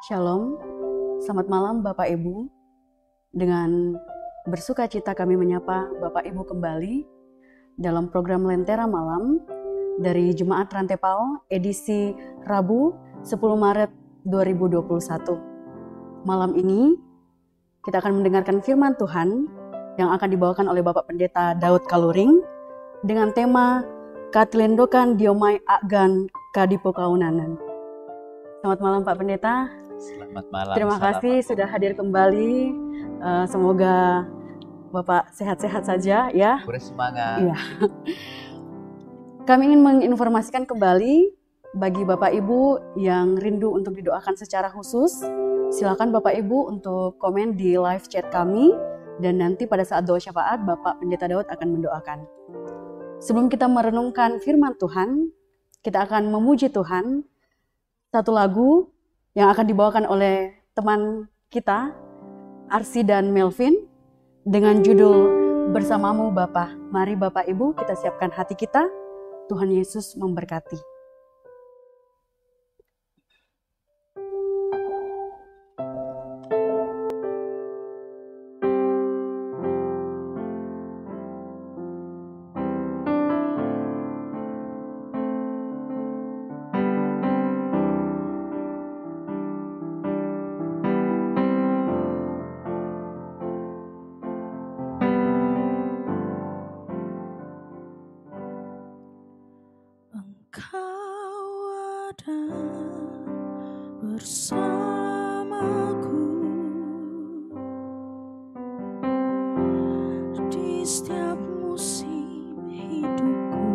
Shalom, selamat malam Bapak Ibu. Dengan bersuka cita kami menyapa Bapak Ibu kembali dalam program Lentera Malam dari Jemaat Rantepao edisi Rabu 10 Maret 2021. Malam ini kita akan mendengarkan firman Tuhan yang akan dibawakan oleh Bapak Pendeta Daud Kaluring dengan tema Katilendokan Diomai Agan Kadipo Kaunanan. Selamat malam Pak Pendeta. Selamat malam. Terima kasih sudah hadir kembali. Semoga Bapak sehat-sehat saja ya. Bersemangat. Iya. Kami ingin menginformasikan kembali bagi Bapak Ibu yang rindu untuk didoakan secara khusus. Silakan Bapak Ibu untuk komen di live chat kami dan nanti pada saat doa syafaat Bapak Pendeta Daud akan mendoakan. Sebelum kita merenungkan firman Tuhan, kita akan memuji Tuhan. Satu lagu yang akan dibawakan oleh teman kita, Arsi dan Melvin, dengan judul Bersamamu Bapa. Mari Bapak Ibu kita siapkan hati kita, Tuhan Yesus memberkati. Bersamaku di setiap musim hidupku,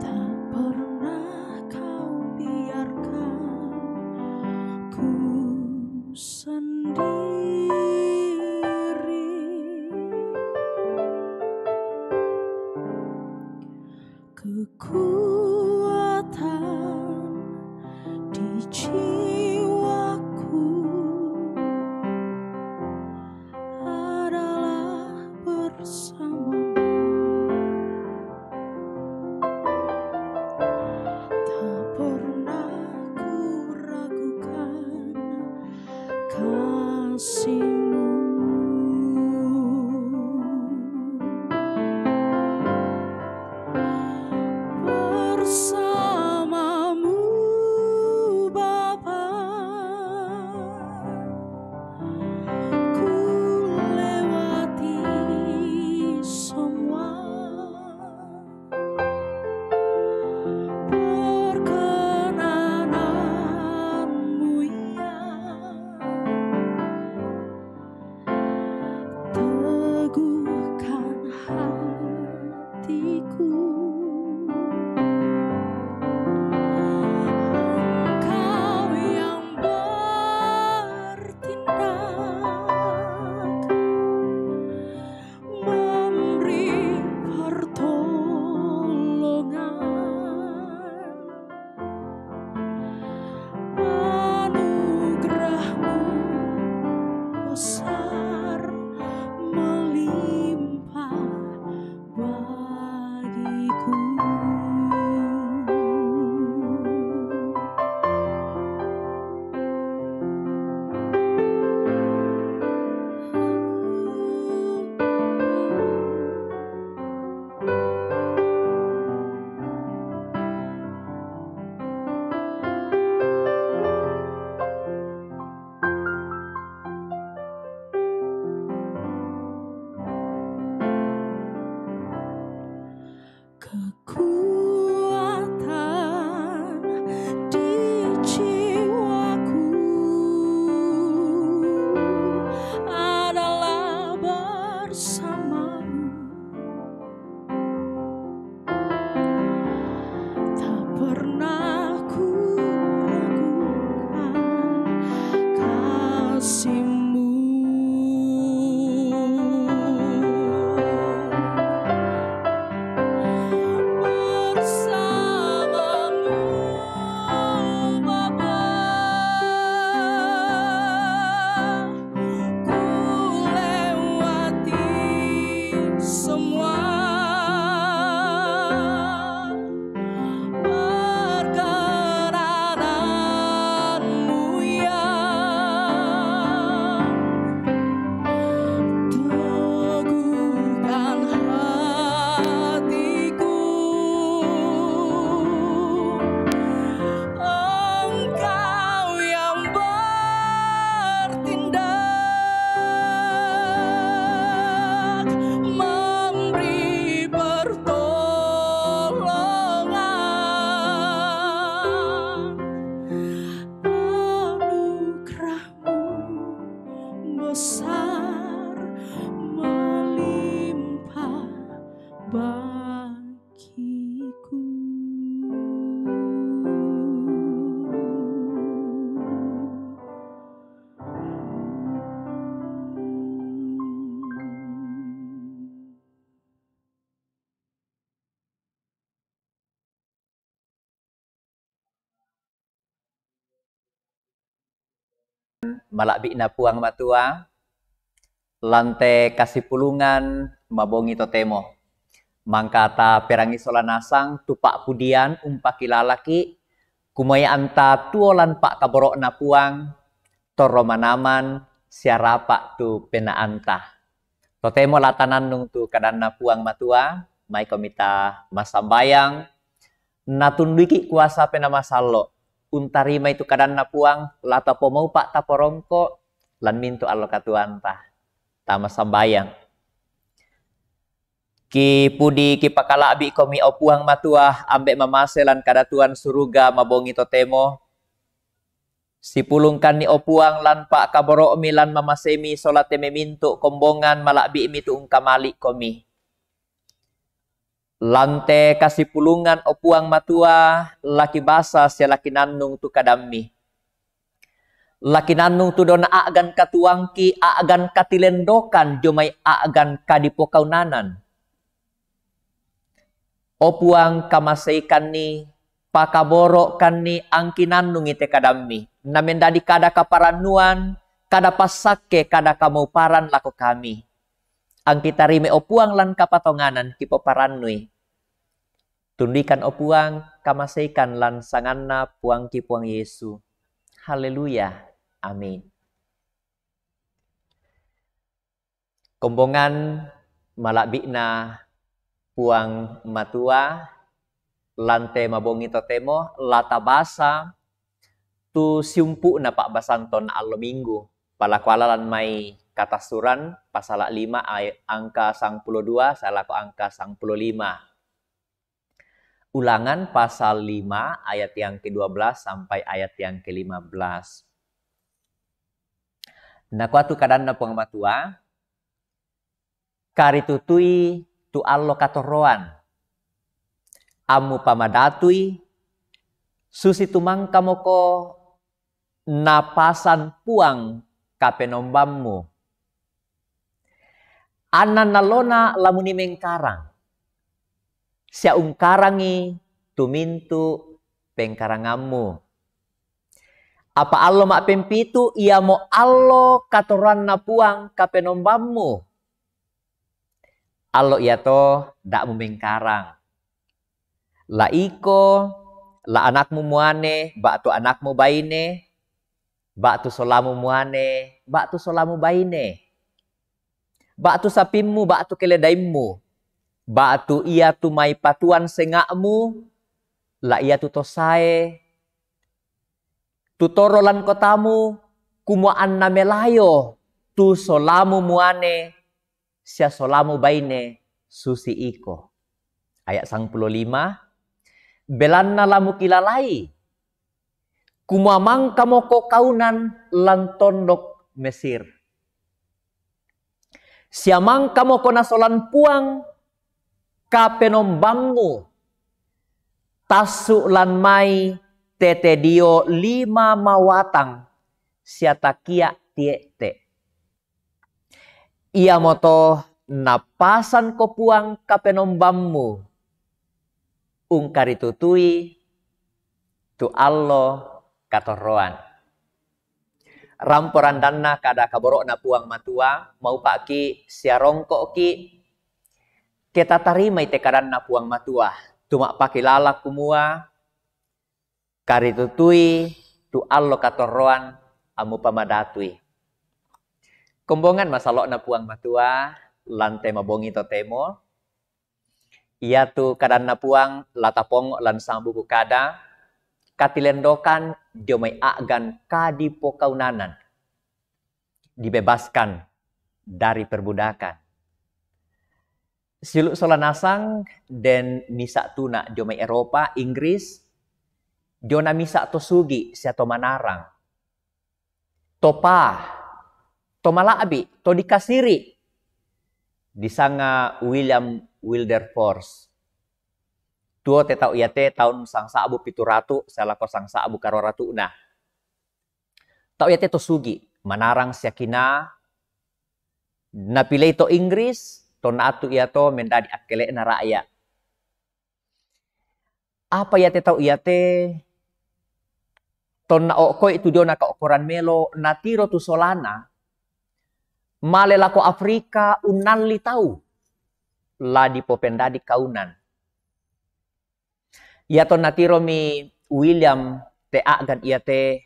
tak pernah kau biarkan ku sendiri. Kekuatan di jiwaku adalah bersamamu. Tak pernah ku ragukan kasih-Mu. Bersamamu Bapa, ku lewati semua perkenanan-Mu yang teguhkan hatiku. Besar melimpah bagiku. Kekuatan di jiwaku adalah bersamamu. Tak pernah ku ragukan kasih-Mu. Semua perkara malakbi na puang matua, lante kasih pulungan mabongi totemo. Mangkata perangi solanasang tupak pudian umpakilalaki, kumaya anta tuolan pak kaborok na puang, toromanaman siarapa tu penaanta. Totemo latanan nung tu kadana puang matua, may komita masambayang, natundiki kuasa penamasalo, untarima itu kadana puang, lata pomau pak taporongko, lan mintu allo katuanta, tama sambayang. Ki pudi ki pakalabi komi opuang matua ambek mamaselan kadatuan suruga mabongi totemo. Si pulungkan ni opuang lan pak kaboro mi lan mamasemi solate memintu kombongan malakbi mi tuung kamali komi. Lante kasih pulungan opuang matua laki basa sia laki nanung tu kadami. Laki nanung tu dona agan katuangki agan katilendokan jomai agan kadipokaunanan. Opuang kamasaikan ni pakaboro kan ni angkinan nungi te kadami. Namendadi kada kaparanuan, kada pasake, kada kamuparan lako kami. Ang kita rime opuang lan kapatonganan kipoparanui. Tundikan opuang kamasaikan lan sanganna puang kipuang Yesu. Haleluya. Amin. Kombongan malakbi na puang matua, lante mabongi totemo, lata basa, tu siumpu na pak basanton na allo minggu. Palakwala lan may katasuran, pasal 5 ayat angka 12, salako angka 15. Ulangan pasal 5 ayat yang ke-12 sampai ayat yang ke-15. Nakuatu kadan na puang matua, karitutui tu allo katoroan. Amu pamadatui, susi tumangka moko napasan puang kapenombammu. Anan nalona lamuni mengkarang. Sia ungkarangi tumintu pengkarangammu. Apa allo mak pempitu ia mo allo katoran na puang kapenombammu. Allo ia to dak mengkarang. La iko, la anakmu muane, bak tu anakmu baine, bak tu solamu muane, bak tu solamu baine. Bak tu sapimmu, bak tu keledaimu. Bak tu ia tu mai patuan sengakmu, la ia tu tosae. Tu torolan kotamu, kumuan na melayo, tu solamu muane, sia solamu baine, susi iko. Ayat 15. Belanna lamu kilalai. Kumamang kamoko kaunan lan tondok Mesir. Siamang kamoko nasolan puang kapenombammu. Tasu lan mai tete dio 5 mawatang siatakia tiete. Ia moto napasan ko puang kapenombammu. Ungkaritutui tu allo katoroan. Ramporan danna kada kaborok na puang matua mau paki siarongko ki kita tarima ite kadan na puang matua tuma pakilala kumua karitutui tu allo katoroan amu pamadatui. Kombongan masalok na puang matua lante mabongi totemo. Ia tu kadan na puang latapong lan sang buku kada katilendokan diomay agan kadipokaunanan. Dibebaskan dari perbudakan. Siluk solanasang dan misa tuna diomay Eropa, Inggris, diona misa to sugi siya to manarang. Topa, to malaabi, to dikasiri. Disanga William Wilberforce. Tuo te tau iate tahun sang saabu 700 salako sang saabu karoratu na. Tau iate to sugi manarang siakina napilay to Inggris to naatu iato mendadi akele na rakyat. Apa iate tau iate ton na oko itu dia na kaukuran melo natiro tu solana male lako Afrika unali tau la di popendadi kaunan. Ya ton natiro mi William te agan ia te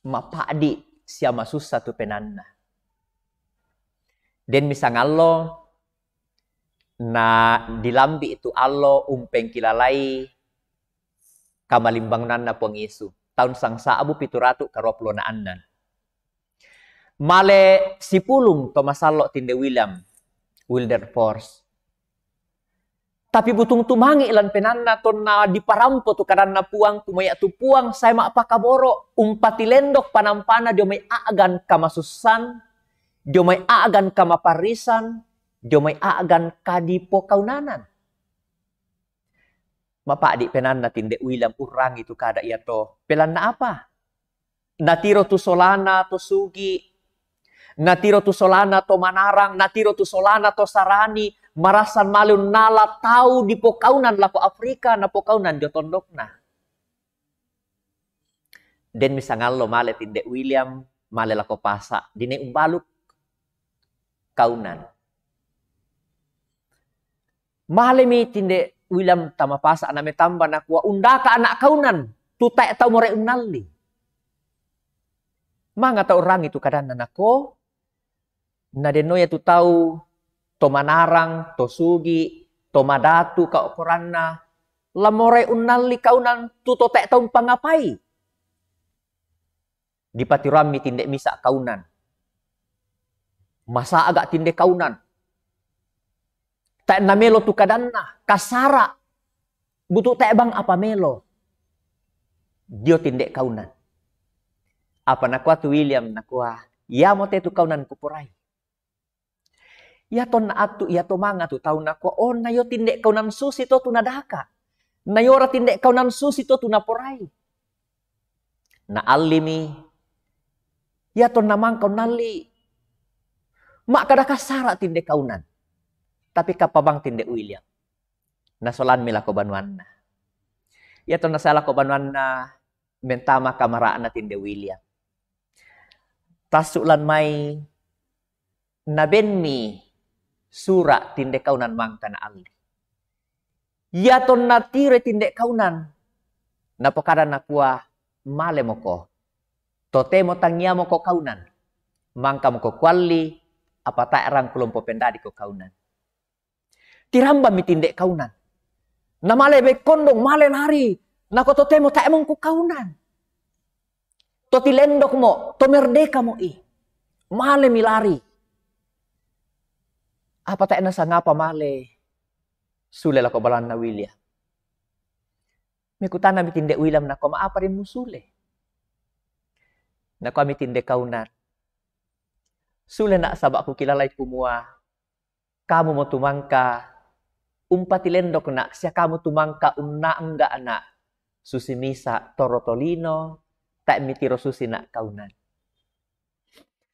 mapadi siya susah tu penanna. Den misangallo na dilambi itu allo umpeng kilalai kamalimbang na pong Yesu. Tahun sangsa abu 700 karoplo na anan. Male sipulung to masalo tinde William Wilberforce. Tapi butung tumangi ilan penanna ton na diparampo tu kadan na puang kumaya tu puang saya mapakaboro umpati lendok panampana dio may aagan kamasusan, dio may aagan kamaparisan, dio may aagan kadipo kaunanan. Mapadi penan na tinde William urang itu kada iya to. Pelan na apa? Natiro tu solana to sugi. Natiro tu solana to manarang. Natiro tu solana to sarani. Marasan malun nala tau di pokaunan lako Afrika na pokaunan di tondok na. Den misangallo male tinde William male lako pasa. Dine umbaluk kaunan. Male mi tinde William tamapasa na metamba na kuwa undaka anak kaunan tutai tau more unali. Mga tau orang itu kadan nanako na denoya tu tau to manarang to sugi to madatu ka okoranna lamore unali kaunan tu to tek tau pangapai. Di patirami tinde misa kaunan. Masa agak tinde kaunan. Tak na melo tu kadanna kasara butuh tak bang apa melo dio tindek kaunan apa nakwa tu William nakwa ya mote tu kaunan kupurai ya ton atu ya to manga tu tau nakwa oh na yo tindek kaunan susi to tu nadaka na yora tindek kaunan susi to tu naporai na alimi ya ton namang kaunali mak kada kasara tindek kaunan. Tapi kapabang tinde William. Nasolan mila ko banuan na. Yato nasala ko banuan na mentama kamaraan na tinde William. Tasulan may nabenmi sura tinde kaunan mangka na ali. Yato natire tinde kaunan. Napokada na kuwa male mo ko. Tote mo tangya mo ko kaunan. Mangka mo ko kwali apata erang kulompo pendadi ko kaunan. Tiramba mitindek kaunan. Na male be kondong male lari. Na ko totemo ta emong ku kaunan. To tilendok mo, to merdeka mo i. Male milari. Apa ta nasa ngapa male? Sule la ko balan na William. Mekutana mitindek William na ko maapa rin musule. Na ko mitindek kaunan. Sule na sabak ko kilalay kumua. Kamu mo tumangka umpati lendok na siya kamu tumangka unna angga anak susimisa torotolino tak mitiro susi na kaunan.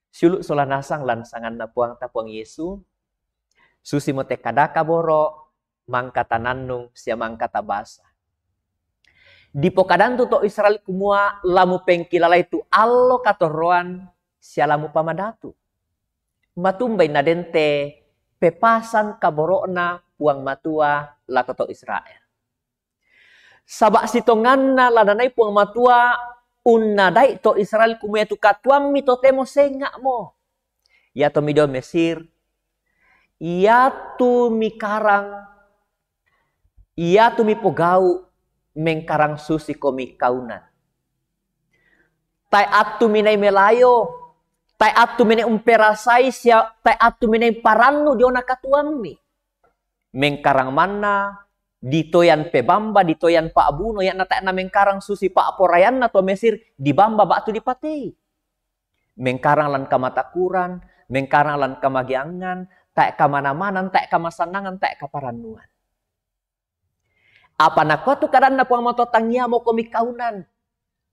Siulu solanasang lansangan na puang tapuang Yesu susi mo te kadaka boro mangka tananung siya mangka tabasa. Di pokadanto to Israel kumua lamu pengkilalay tu allo katoroan siya lamu pamadatu. Matumbay na dente pepasan kaboro na puang matua lakoto Israel. Sabak sitongan na lananay puang matua unnaday to Israel kumuya tu katuam mito temo senga mo. Ya to mido Mesir. Ya tu mikarang. Ya tu mipogau mengkarang susi komi kaunan. Tai atu minay melayo. Tai atu minay umperasay siya. Tai atu minay parano diyo nakatuam mi. Mengkarang mana ditoyan pebamba ditoyan pa abuno yan nata na mengkarang susi pa aporayan na to Mesir di bamba ba tu dipati mengkarang lan kamatakuran mengkarang lan kamagiangan tak kamana-manan tak kamasanangan tak kaparanuan apa nakwa tu kadan na puang matotang niya mo komikaunan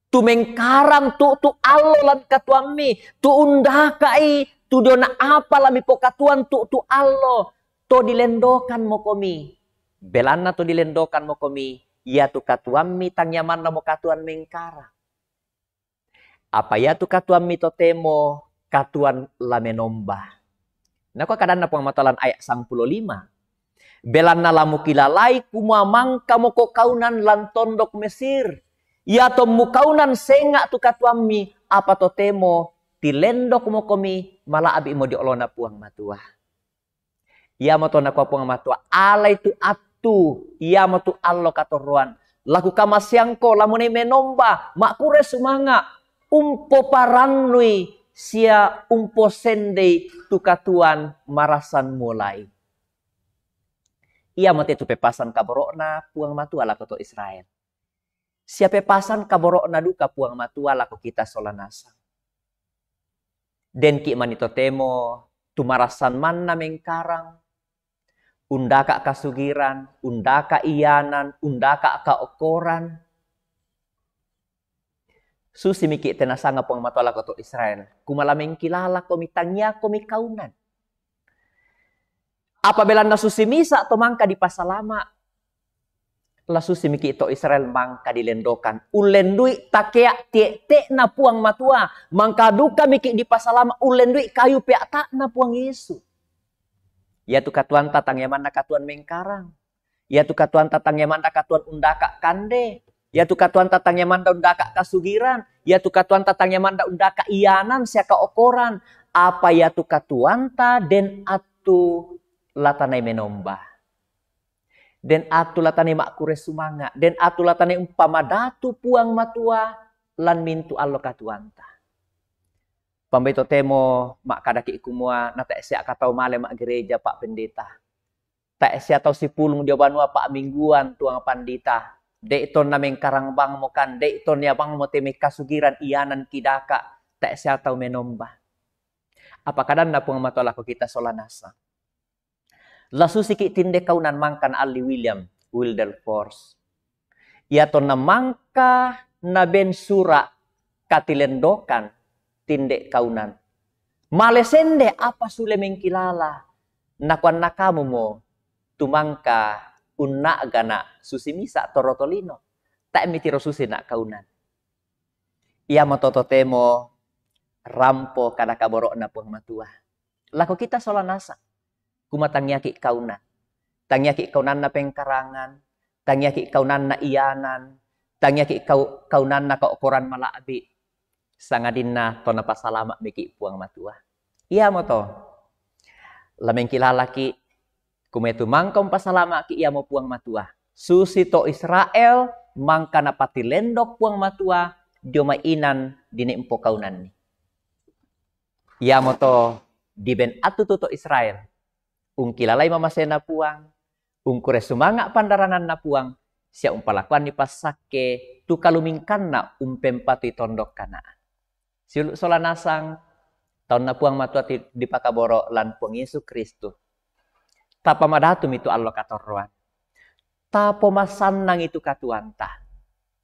tu mengkarang tu allo lan katuami tu undakai tu dona apa lami pokatuan tu allo to dilendokan mo komi. Belana to dilendokan mo komi. Ya tu katuan mi tangyaman na mo katuan mengkara. Apa ya tu katuan mitotemo katuan lamenomba. Nako kadang na pangmatalan ayat 55. Belan na lamu kilalai kumamang kamu ko kaunan lan tondok Mesir. Ya to mukaunan senga tu katuami apa to temo tilendok mo komi mala abi mo diolona puang matua. Ya mo to na puang matua alai tu atu ya mo tu allo katoruan. Laku kamasyangko lamune menomba makure sumanga umpo paranui sia umpo sende tu katuan marasan mulai. Ia mati tu pepasan kaborokna puang matua lako to Israel. Sia pepasan kaborokna duka puang matua lako kita solanasa. Den ki manito temo tu marasan manna mengkarang. Undaka kasugiran, undaka iyanan, undaka kaokoran. Susi miki tenasanga puang matua lako to Israel. Kumalameng kilala komitangya komikaunan. Apabila na susimisa atau mangka di pasalama, la susimiki ito Israel mangka dilendokan. Ulendui takea te na puang matua. Mangka duka miki di pasalama ulendui kayu pea tak na puang Yesu. Ya tu katuan tatang yaman na katuan mengkarang. Ya tu katuan tatang yaman na katuan undaka kande. Ya tu katuan tatang yaman na undaka kasugiran. Ya tu katuan tatang yaman na undaka iyanan siya kaokoran. Apa ya tu katuan ta den atu latanay menomba. Den atu latanay makure sumanga. Den atu latanay umpamadatu puang matua lan mintu allo katuanta. Pambito temo makadaki ikumua na taesya katau male mak gereja Pak Pendeta. Taesya tau sipulung dia banua Pak Mingguan tuang pandita. Deiton na mengkarang bang mo kan. Deiton ya bang mo temi kasugiran iyanan kidaka. Taesya tau menomba. Apa kadan na puang matua lako kita solanasa. Lasu siki tinde kaunan mangkan Ali William Wilberforce. Ia to na mangka na bensura katilendokan tinde kaunan. Malesende apa sule mengkilala nakuan nakamu mo tumangka unna gana susimisa torotolino. Tak mitiro susi nak kaunan. Ia matototemo rampo kada kaborok na puang matua. Lako kita solanasa. Kumatangyaki kaunan. Tangyaki kaunan na pengkarangan. Tangyaki kaunan na iyanan. Tangyaki kaunan na kaokoran malaabi. Sangadin na to na pasalama miki puang matua. Iya mo to. Lameng kilalaki. Kumetu mangkom pasalama ki iya mo puang matua. Susi to Israel. Mangka na pati lendok puang matua. Dio mainan dini empo kaunan ni. Iya mo to. Diben atu to Israel. Ungkilalay mamasena puang, ungkure sumanga pandaranan na puang, siya umpalakuan ni pasake, tu kalumingkan na umpempati tondok kanaan. Siulu solanasang, taon na puang matua di pakaboro lan puang Yesu Kristu. Tapa madatum itu allo katorroan. Tapo masanang itu katuanta.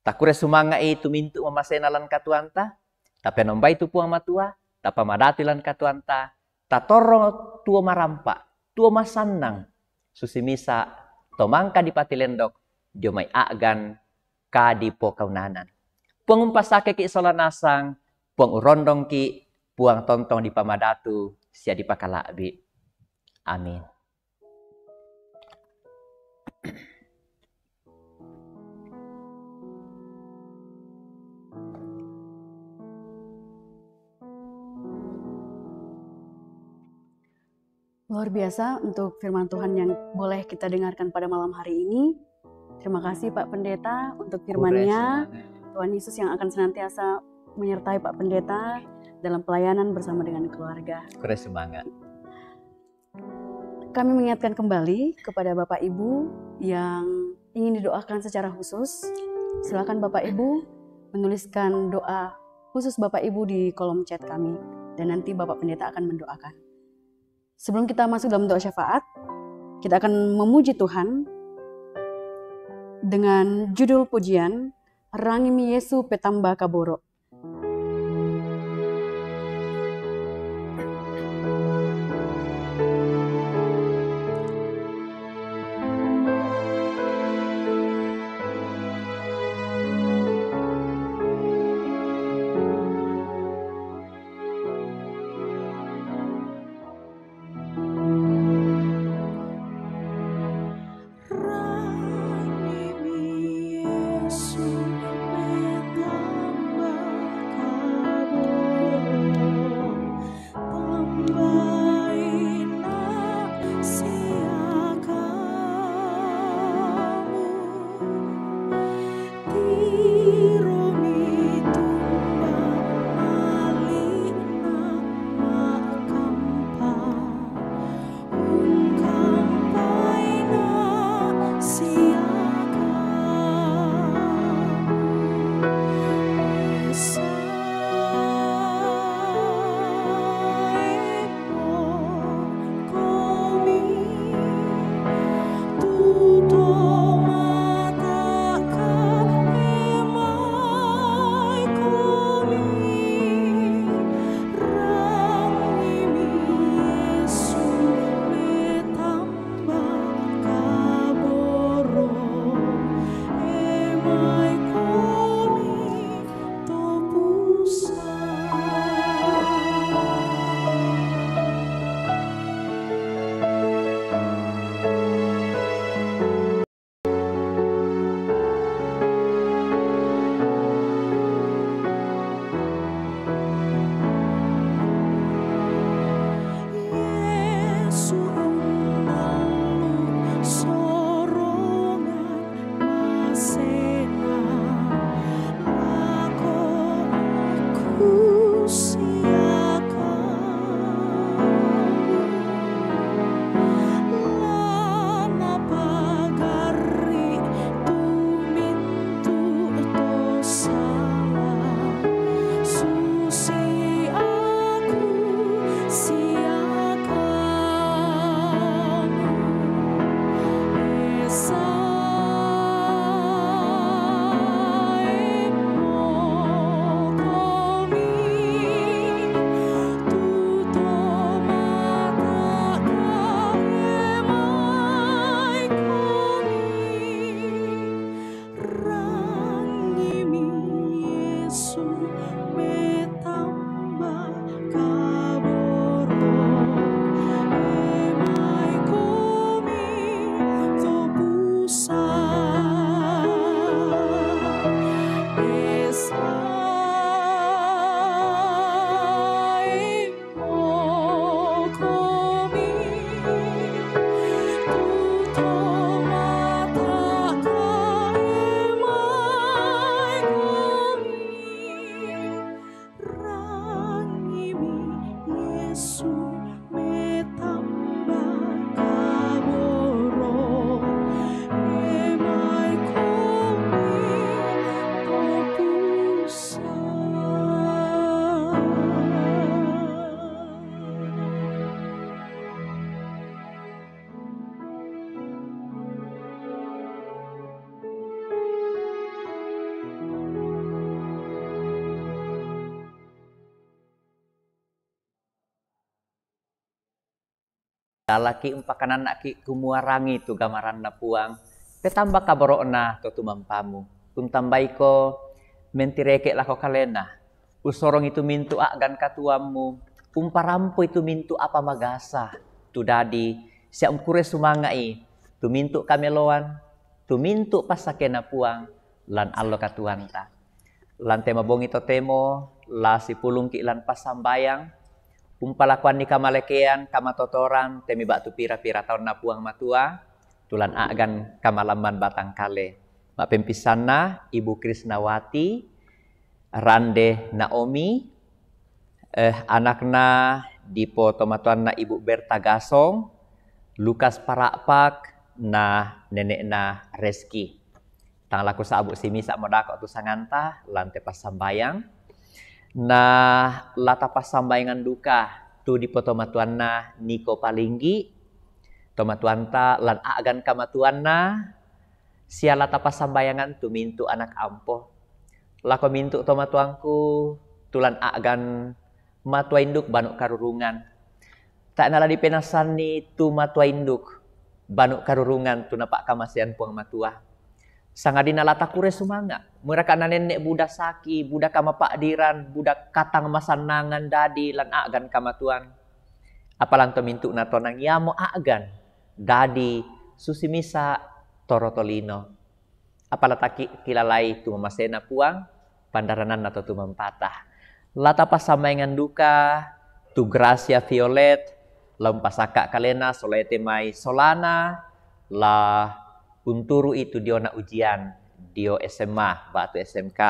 Takure sumanga itu mintu mamasena lan katuanta. Tapi nomba itu puang matua, tapa madati lan katuanta. Tatorro tua marampa. Tua masanang susimisa tomangka di patilendok dio may agan kadi po kaunanan. Puang umpasake ki solanasang, puang urondong ki, puang tontong di pamadatu, siya di pakalabi. Amin. Luar biasa untuk firman Tuhan yang boleh kita dengarkan pada malam hari ini. Terima kasih Pak Pendeta untuk firman-Nya. Tuhan Yesus yang akan senantiasa menyertai Pak Pendeta dalam pelayanan bersama dengan keluarga. Kure semangat. Kami mengingatkan kembali kepada Bapak Ibu yang ingin didoakan secara khusus. Silakan Bapak Ibu menuliskan doa khusus Bapak Ibu di kolom chat kami. Dan nanti Bapak Pendeta akan mendoakan. Sebelum kita masuk dalam doa syafaat, kita akan memuji Tuhan dengan judul pujian Rangimi Yesu Petamba Kaboro. Laki empakanan nak ki kumuarangi tu gamaran na puang. Petambah kaborona to tumampamu. Kuntambai ko mentireke lako kalena. Usorong itu mintu agan katuamu. Umparampo itu mintu apa magasa. Tu dadi siam kure sumangai. Tu mintu kameloan. Tu mintu pasake na puang. Lan allo katuanta. Lan tema bongi to temo. La si pulung ki lan pasambayang. Umpalakuan ni kamalekean, kamatotoran, temi batu pira-pira tahun na puang matua, tulan agan kamalaman batang kale. Mak pempisana Ibu Krisnawati, Rande Naomi, anakna Dipo tomatuan na Ibu Berta Gasong, Lukas Parakpak, na nenek na Reski. Tang laku sa abu simi sa modako tu sanganta, lante pas sambayang. Nah, lata pas sambayangan duka tu di potomatuanna Niko Palinggi tomatuanta lan agan kamatuanna sia lata pas sambayangan tu mintu anak ampo lako mintu tomatuangku tulan agan matua induk banuk karurungan tak nala dipenasan ni tu matua induk banuk karurungan tu napak kamasian puang matua sangadina lata kure sumanga mereka nenek budak saki budak kama pakdiran budak katang masanangan dadi lan agan kamatuan apalan to mintu na tonang yamo agan dadi susimisa torotolino apala taki kilalai tu mamasena puang pandaranan atau tu mempatah lata pasamaingan duka tu Gracia Violet lampasaka kalena solete mai solana la unturu itu dio na ujian, dio SMA, batu SMK.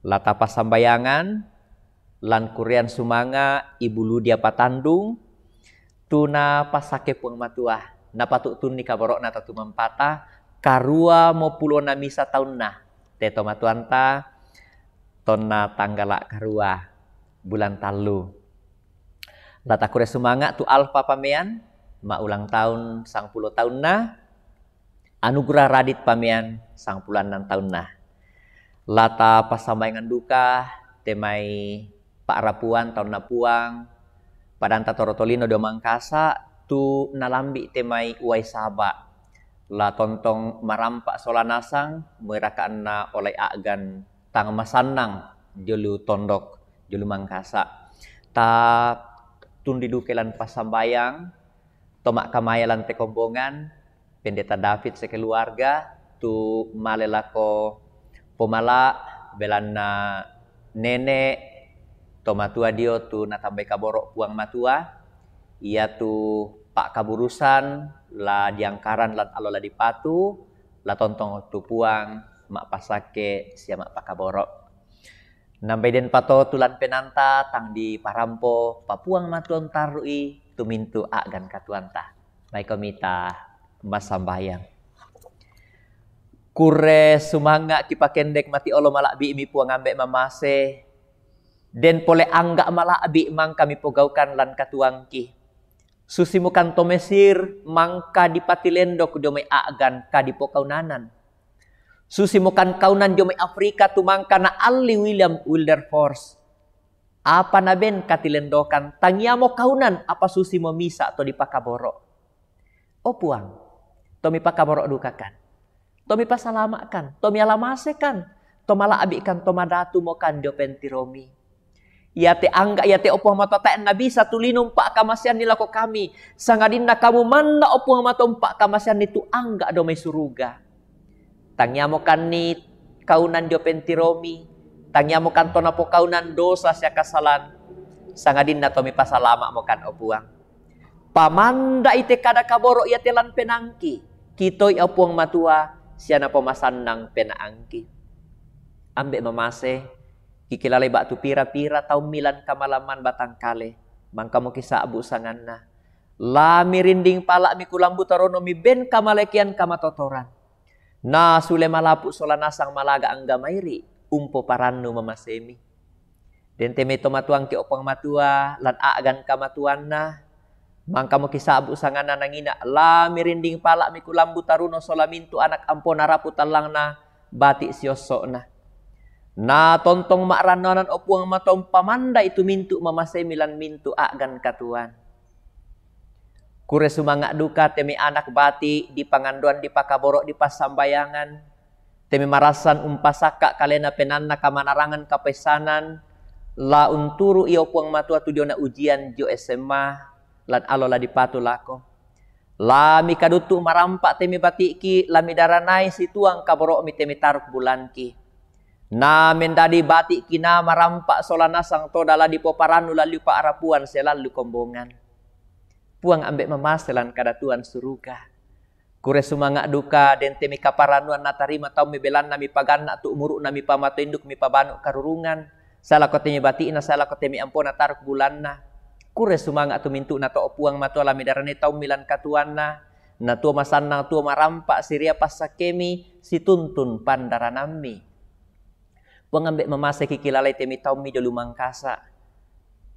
Lata pasambayangan, lan kurian sumanga, Ibu Ludia Patandung, tuna pasake puang matua, na patuk tun ni kaborok na tatu mempata, karua mo pulo na misa tahun na, teto matuanta, tonna tanggalak karua, bulan talu. Lata kuria sumanga, tu alfa pamean, ma ulang tahun 10 tahun na, anugerah radit pamean 10 tahun nah. Lata pasamayangan duka temai Pak Rapuan tahun na puang padanta torotolino do Mangkasa tu nalambi temai uai saba la tontong marampak solanasang merakaan na oleh agan tang masanang jolu tondok jolu Mangkasa ta tundi dukelan pasambayang tomak kamayalan tekombongan Pendeta David sekeluarga tu malelako pomala belana nenek tomatua dio tu natambai kaborok puang matua ia tu pak kaburusan la diangkaran lan alola dipatu la tontong tu puang mak pasake sia mak pak kaborok nambai den pato tulan penanta tang di parampo papuang matuan tarui tu mintu agan katuanta mai komita mas sambayang kure sumanga kipakendek mati olo malakbi mi puang ambek mamase den pole angga malakbi mang kami pogaukan lan katuangki susimukan tomesir mangka dipatilendo kudomai agan kadipo kaunanan susimukan kaunan jomai Afrika tumangka na Ali William Wilberforce apa naben katilendokan tangiamo kaunan apa susimo misa atau dipakaboro o puang Tomi pakaborok dukakan, tomi pasalamakan, tomi alamasekan, tomala abikan tomadatu mokan dio pentiromi. Ya te angga ya te opo mata ta na bisa tulinom pa kamasian nila ko kami. Sangadinna kamu manna opo mata pa kamasian itu angga do may suruga. Tangyamo kan ni kaunan dio pentiromi. Tangyamo kan to na po kaunan dosa siya kasalan. Sangadinna to mi pasalama mo kan opuang. Pamanda ite kada kaboro ya telan penangki. Kitoy opuang matua siya na pomasannang penaangki. Ambe mamase. Kikilalay ba tu pira-pira tau milan kamalaman batang kale. Mangka mo kisa abu sangan na. Lami rinding pala mi kulambu tarono mi ben kamalekian kamatotoran. Na sule malapu solanasang malaga ang gamairi. Umpo paranno mamasemi. Dente me tomatuang ki opang matua. Lan aagan kamatuan na. Mangka mo kisa abu sangan na nangina. Lami rinding pala mi kulambu tarono solamintu anak ampon narapu talang na. Bati siyoso na. Na tontong maaranan opuang matong pamanda itu mintu mamasay milan mintu agan katuan. Kure sumanga duka temi anak bati di panganduan di pakaboro di pasambayangan. Temi marasan umpasaka kalena penanna kamanarangan kapesanan. La unturu iyo puang matua tudio na ujian jo SMA lan alola di patulako. Lami kadutu marampak temi batiki lami daranai situang kaboro mi temi taruk bulanki. Na mendadi batik kina marampak solanasang to dala di poparanu lalu pa arapuan selalu kombongan. Puang ambek mamaselan kadatuan suruga. Kure sumanga duka den temi kaparanuan natarima tau mi belan nami pagana tu umuru nami pamatinduk mi pabanu karurungan. Salah ko temi batik na salah ko temi ampona taruk bulanna. Kure sumanga tu mintu na to puang matua lami darane tau milan katuan na tua masannang tua marampak siria pasakemi situntun pandaranami. Puang ambek mamase kikilalay temi tau mi dulu mangkasa.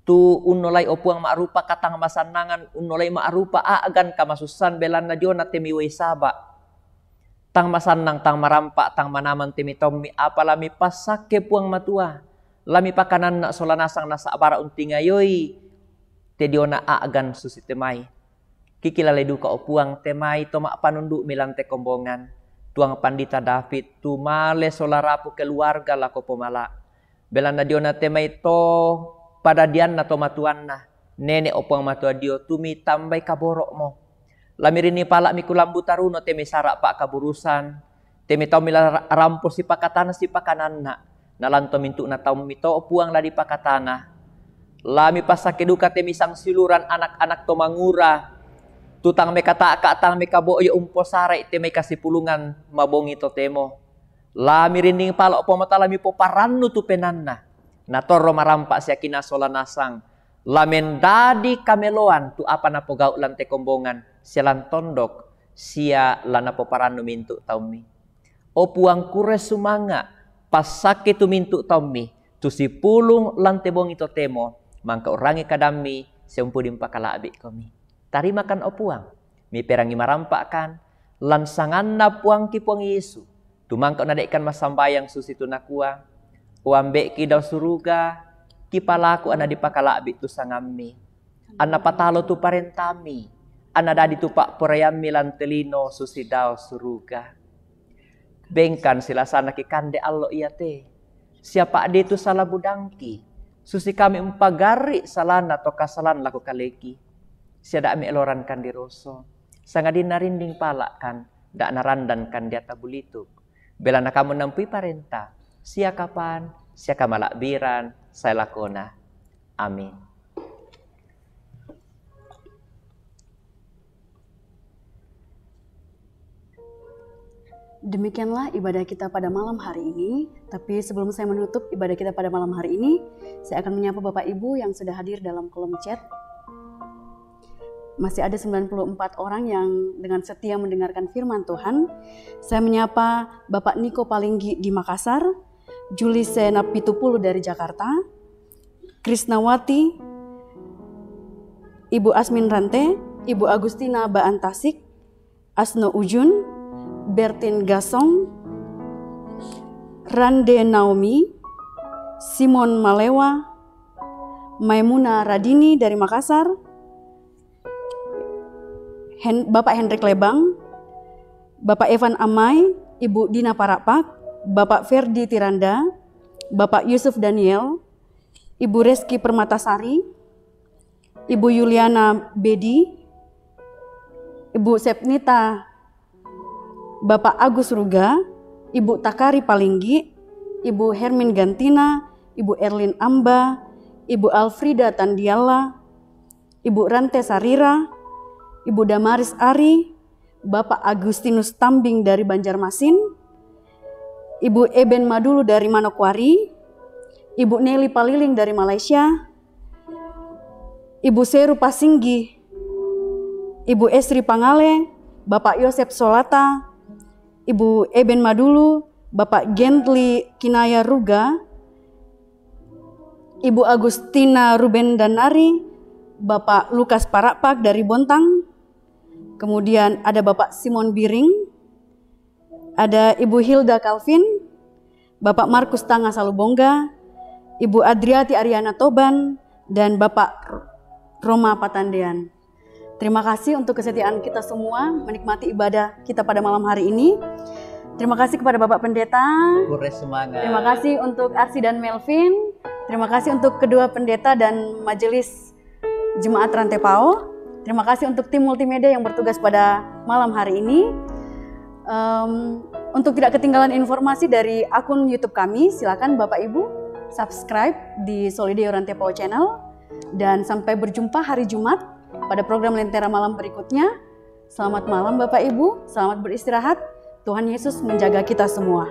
Tu unolay opuang maarupa katang masanangan unolay maarupa aagan kamasusan belan na diona temi waisaba. Tang masanang tang marampa tang manaman temi tau mi apalami pasake puang matua. Lami pakanan na solanasang nasa abara untingayoy. Te diona aagan susi temay. Kikilalay duka opuang temay toma panundu milan te kombongan. Tuang pandita David tu male solarapu keluarga lako pomala. Belan na diona temay to pada dian na to matuan na. Nene opang matua dio tumi tambay kaborok mo. Lamirini pala mi kulambu taruno temi sarak pak kaburusan. Temi tau mila rampo si pakatana si pakanan na. Nalanto mintu na tau mito opuang la di pakatana. Lami pasake duka temi sang siluran anak-anak to mangura. Tutang me kata katang me kabo yo umpo sarai te me kasih pulungan mabongi to temo. Lami rinding pala opo mata lami po parannu tu penanna. Na torro marampak siya kinasolanasang. Lamen dadi kameloan tu apa na po gaut lan te kombongan. Siya lan tondok siya lan na po parannu mintu taumi. Opuang kure sumanga pasake tu mintu taumi. Tu si pulung lan te bongi to temo. Mangka orangi kadami siya umpudim pakalabi kami. Tarimakan opuang, mi perangi marampakan, lansangan na puang ki puang Yesu. Tumangkau nadaikan masambayang susitu nakua, uambe ki daw suruga, ki palaku ana dipakalabi tu sangami. Ana patalo tu parentami, ana dadi tu pak porayami lantelino susi daw suruga. Bengkan sila sana ki kande allo iate, siapa ade tu salah budangki, susi kami empagari salana to kasalan laku kaleki. Siada ame eloran kan diroso. Sangadin narinding palak kan. Dak narandan kan dia tabulituk. Bela na kamu nampui parenta. Sia kapan. Sia kamalakbiran. Saya lakona. Amin. Demikianlah ibadah kita pada malam hari ini. Tapi sebelum saya menutup ibadah kita pada malam hari ini, saya akan menyapa Bapak Ibu yang sudah hadir dalam kolom chat. Masih ada 94 orang yang dengan setia mendengarkan firman Tuhan. Saya menyapa Bapak Niko Palinggi di Makassar, Julise Napitupulu dari Jakarta, Krisnawati, Ibu Asmin Rante, Ibu Agustina Baan Tasik, Asno Ujun, Bertin Gasong, Rande Naomi, Simon Malewa, Maimuna Radini dari Makassar, Bapak Hendrik Lebang, Bapak Evan Amai, Ibu Dina Parapak, Bapak Ferdi Tiranda, Bapak Yusuf Daniel, Ibu Reski Permatasari, Ibu Yuliana Bedi, Ibu Sepnita, Bapak Agus Ruga, Ibu Takari Palinggi, Ibu Hermin Gantina, Ibu Erlin Amba, Ibu Alfrida Tandiala, Ibu Rante Sarira, Ibu Damaris Ari, Bapak Agustinus Tambing dari Banjarmasin, Ibu Eben Madulu dari Manokwari, Ibu Nelly Paliling dari Malaysia, Ibu Seru Pasinggi, Ibu Esri Pangale, Bapak Yosep Solata, Ibu Eben Madulu, Bapak Gently Kinaya Ruga, Ibu Agustina Ruben Danari, Bapak Lukas Parakpak dari Bontang, kemudian ada Bapak Simon Biring, ada Ibu Hilda Calvin, Bapak Markus Tanga Salubongga, Ibu Adriati Ariana Toban, dan Bapak Roma Patandean. Terima kasih untuk kesetiaan kita semua menikmati ibadah kita pada malam hari ini. Terima kasih kepada Bapak Pendeta. Semangat. Terima kasih untuk Arsi dan Melvin. Terima kasih untuk kedua pendeta dan majelis Jemaat Rantai Pao. Terima kasih untuk tim multimedia yang bertugas pada malam hari ini. Untuk tidak ketinggalan informasi dari akun YouTube kami, silakan Bapak Ibu subscribe di Solideo Rantai Pao Channel. Dan sampai berjumpa hari Jumat pada program Lentera Malam berikutnya. Selamat malam Bapak Ibu, selamat beristirahat. Tuhan Yesus menjaga kita semua.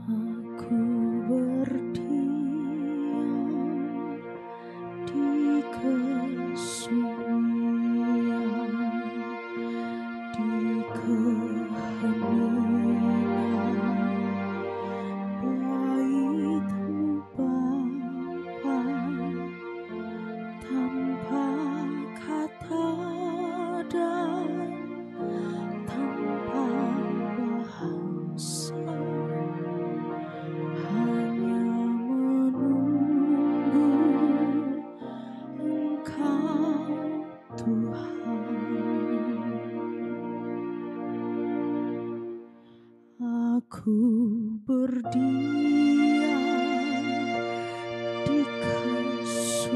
Aku berdiam di kesunyian, di keheningan bait-Mu Bapa, tanpa kata dan tanpa bahasa. Hanya menunggu Engkau Tuhan. Aku berdiam di kesunyian,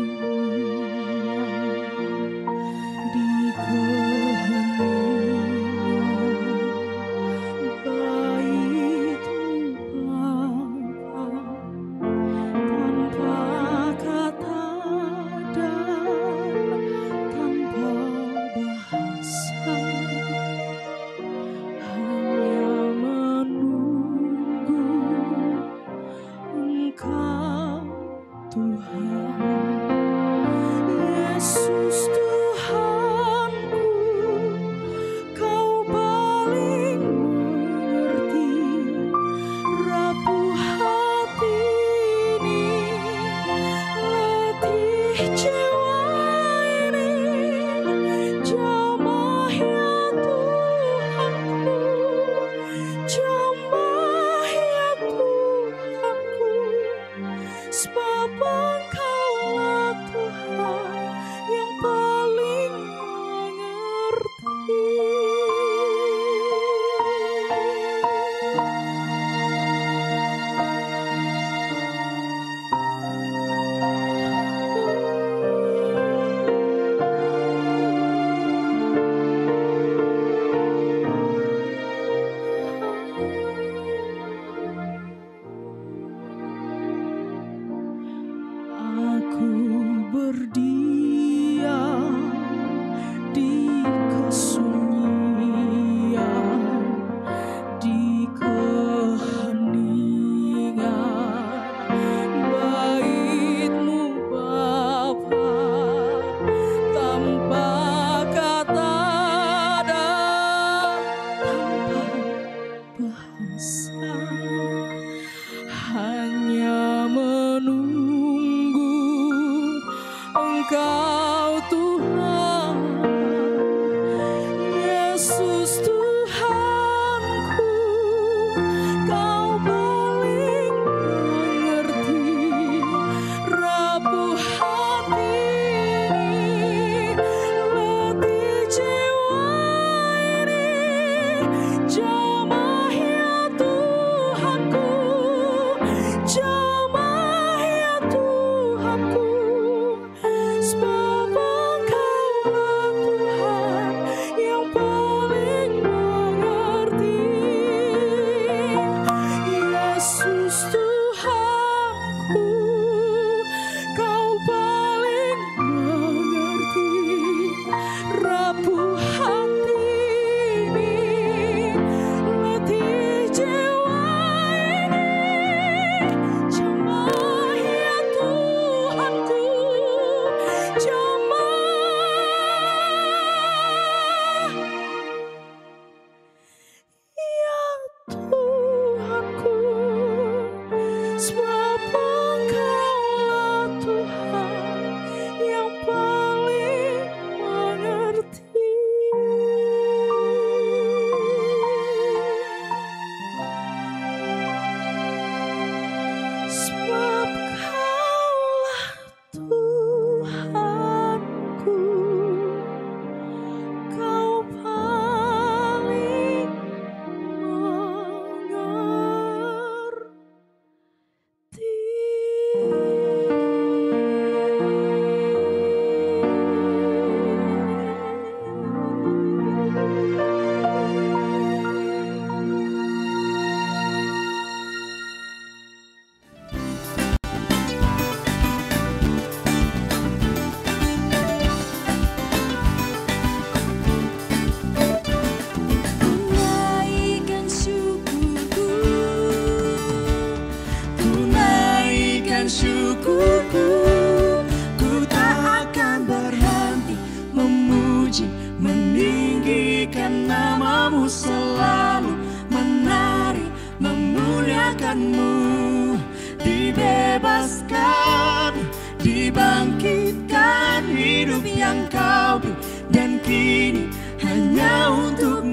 di keheningan bait-Mu Bapa, tanpa kata dan tanpa bahasa. Hanya menunggu selalu menari memuliakan-Mu. Dibebaskan, dibangkitkan hidup yang Kau beri, dan kini hanya untuk